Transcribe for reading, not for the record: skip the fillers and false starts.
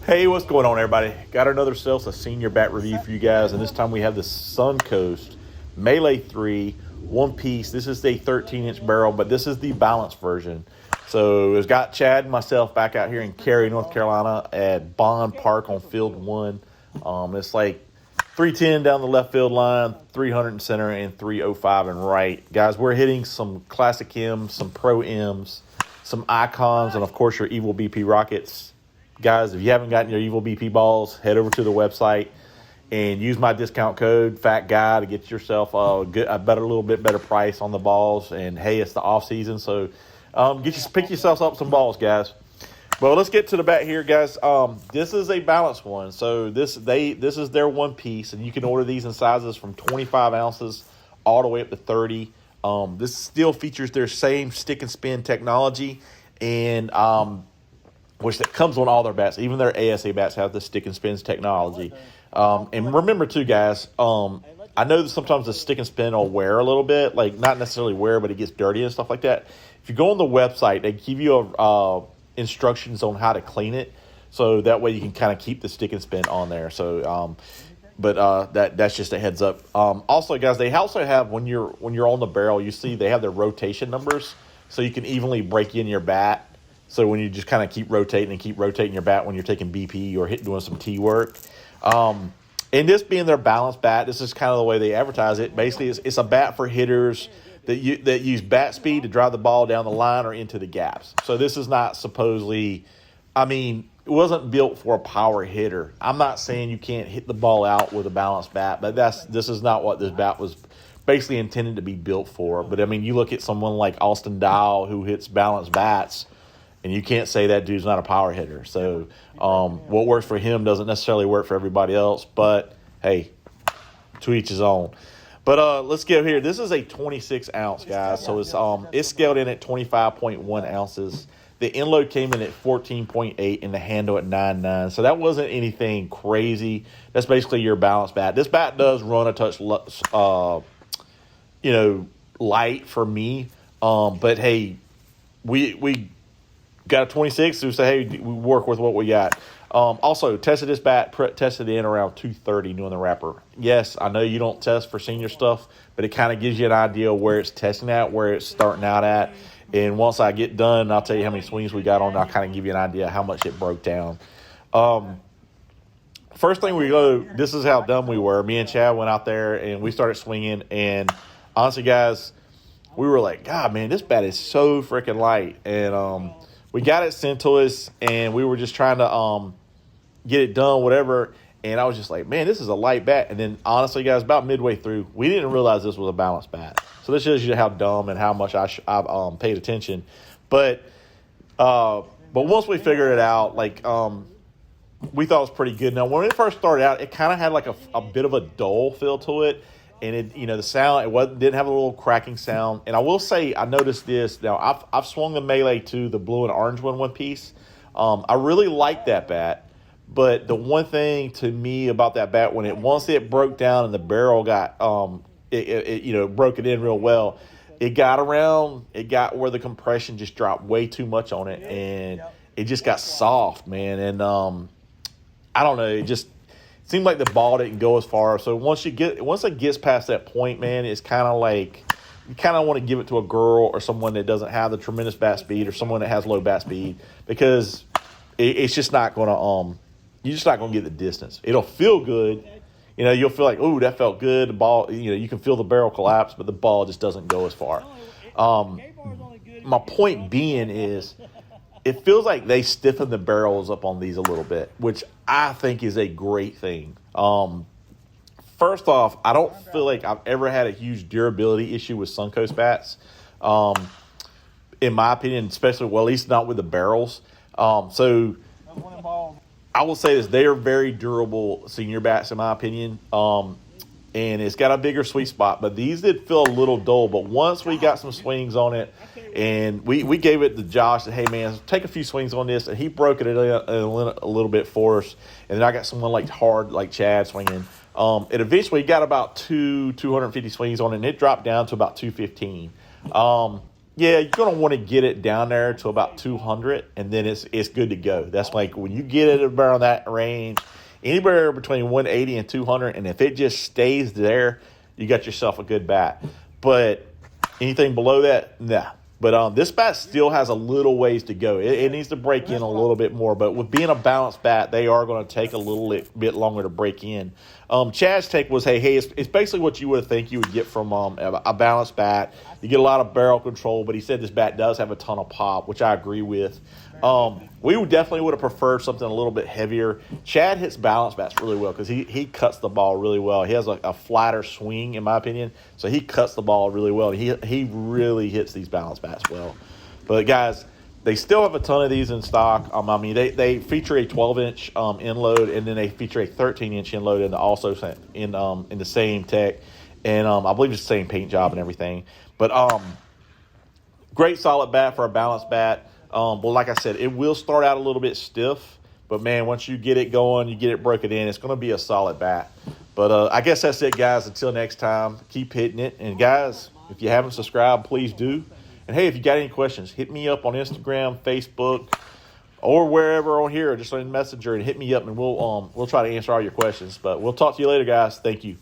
Hey, what's going on, everybody? Got another sales a senior bat review for you guys, and this time we have the Suncoast Melee3 one piece. This is the 13-inch barrel, but this is the balanced version. So it's got Chad and myself back out here in Cary, North Carolina at Bond Park on Field 1. It's like 310 down the left field line, 300 in center, and 305 in right. Guys, we're hitting some classic M's, some pro M's, some icons, and of course your Evil BP rockets. Guys, if you haven't gotten your Evil BP balls, head over to the website and use my discount code Fat Guy to get yourself a little bit better price on the balls. And hey, it's the off season, so pick yourselves up some balls, guys. Well, let's get to the bat here, guys. This is a balanced one, so this is their one piece, and you can order these in sizes from 25 ounces all the way up to 30. This still features their same stick and spin technology, and which that comes on all their bats. Even their ASA bats have the stick and spins technology. And remember too, guys, I know that sometimes the stick and spin will wear a little bit, like not necessarily wear, but it gets dirty and stuff like that. If you go on the website, they give you instructions on how to clean it, so that way you can kind of keep the stick and spin on there. So, that's just a heads up. Also, guys, they also have when you're on the barrel, you see they have their rotation numbers, so you can evenly break in your bat. So when you just kind of keep rotating your bat when you're taking BP or doing some tee work. And this being their balanced bat, this is kind of the way they advertise it. Basically, it's a bat for hitters that use bat speed to drive the ball down the line or into the gaps. So this is not supposedly, it wasn't built for a power hitter. I'm not saying you can't hit the ball out with a balanced bat, but this is not what this bat was basically intended to be built for. But you look at someone like Austin Dial who hits balanced bats, and you can't say that dude's not a power hitter. So what works for him doesn't necessarily work for everybody else. But, hey, to each his own. But let's get here. This is a 26-ounce, guys. So it's scaled in at 25.1 ounces. The inload came in at 14.8 and the handle at 9.9. So that wasn't anything crazy. That's basically your balanced bat. This bat does run a touch, light for me. But, hey, we got a 26, so we say, hey, we work with what we got. Also, tested this bat, tested it in around 230 doing the wrapper. Yes, I know you don't test for senior stuff, but it kind of gives you an idea of where it's testing at, where it's starting out at. And once I get done, I'll tell you how many swings we got on. I'll kind of give you an idea how much it broke down. First thing this is how dumb we were. Me and Chad went out there, and we started swinging. And honestly, guys, we were like, God, man, this bat is so freaking light. And we got it sent to us, and we were just trying to get it done, whatever. And I was just like, man, this is a light bat. And then, honestly, guys, about midway through, we didn't realize this was a balanced bat. So this shows you how dumb and how much I paid attention. But once we figured it out, we thought it was pretty good. Now, when it first started out, it kind of had like a bit of a dull feel to it. And it, the sound, didn't have a little cracking sound. And I will say, I noticed this. Now, I've swung the Melee 2, the blue and orange one piece. I really like that bat. But the one thing to me about that bat, once it broke down and the barrel got, broke it in real well, it got where the compression just dropped way too much on it. And it just got soft, man. And I don't know, it just seemed like the ball didn't go as far. So once it gets past that point, man, it's kind of like you kind of want to give it to a girl or someone that doesn't have the tremendous bat speed or someone that has low bat speed, because it's just not going to you're just not going to get the distance. It'll feel good. You'll feel like, ooh, that felt good. The ball, you can feel the barrel collapse, but the ball just doesn't go as far. My point being is, it feels like they stiffen the barrels up on these a little bit, which I think is a great thing. First off, I don't feel like I've ever had a huge durability issue with Suncoast bats. In my opinion, especially, at least not with the barrels. So I will say this, they are very durable senior bats in my opinion. And it's got a bigger sweet spot, but these did feel a little dull. But once we got some swings on it, and we gave it to Josh, that, hey, man, take a few swings on this, and he broke it a little bit for us. And then I got someone like Chad swinging. It eventually got about 250 swings on it, and it dropped down to about 215. Yeah, you're going to want to get it down there to about 200, and then it's good to go. That's like when you get it around that range, anywhere between 180 and 200, and if it just stays there, you got yourself a good bat. But anything below that, nah. But this bat still has a little ways to go. It needs to break in a little bit more. But with being a balanced bat, they are going to take a little bit longer to break in. Chad's take was, hey, it's basically what you would think you would get from a balanced bat. You get a lot of barrel control, but he said this bat does have a ton of pop, which I agree with. We definitely would have preferred something a little bit heavier. Chad hits balanced bats really well because he cuts the ball really well. He has a flatter swing, in my opinion, so he cuts the ball really well. He really hits these balanced bats well. But, guys, they still have a ton of these in stock. I mean, they feature a 12-inch inload, and then they feature a 13-inch inload in the same tech. And I believe it's the same paint job and everything. But great solid bat for a balanced bat. But like I said, it will start out a little bit stiff. But, man, once you get it going, you get it broken in, it's going to be a solid bat. But I guess that's it, guys. Until next time, keep hitting it. And, guys, if you haven't subscribed, please do. And, hey, if you got any questions, hit me up on Instagram, Facebook, or wherever on here, just on Messenger, and hit me up, and we'll try to answer all your questions. But we'll talk to you later, guys. Thank you.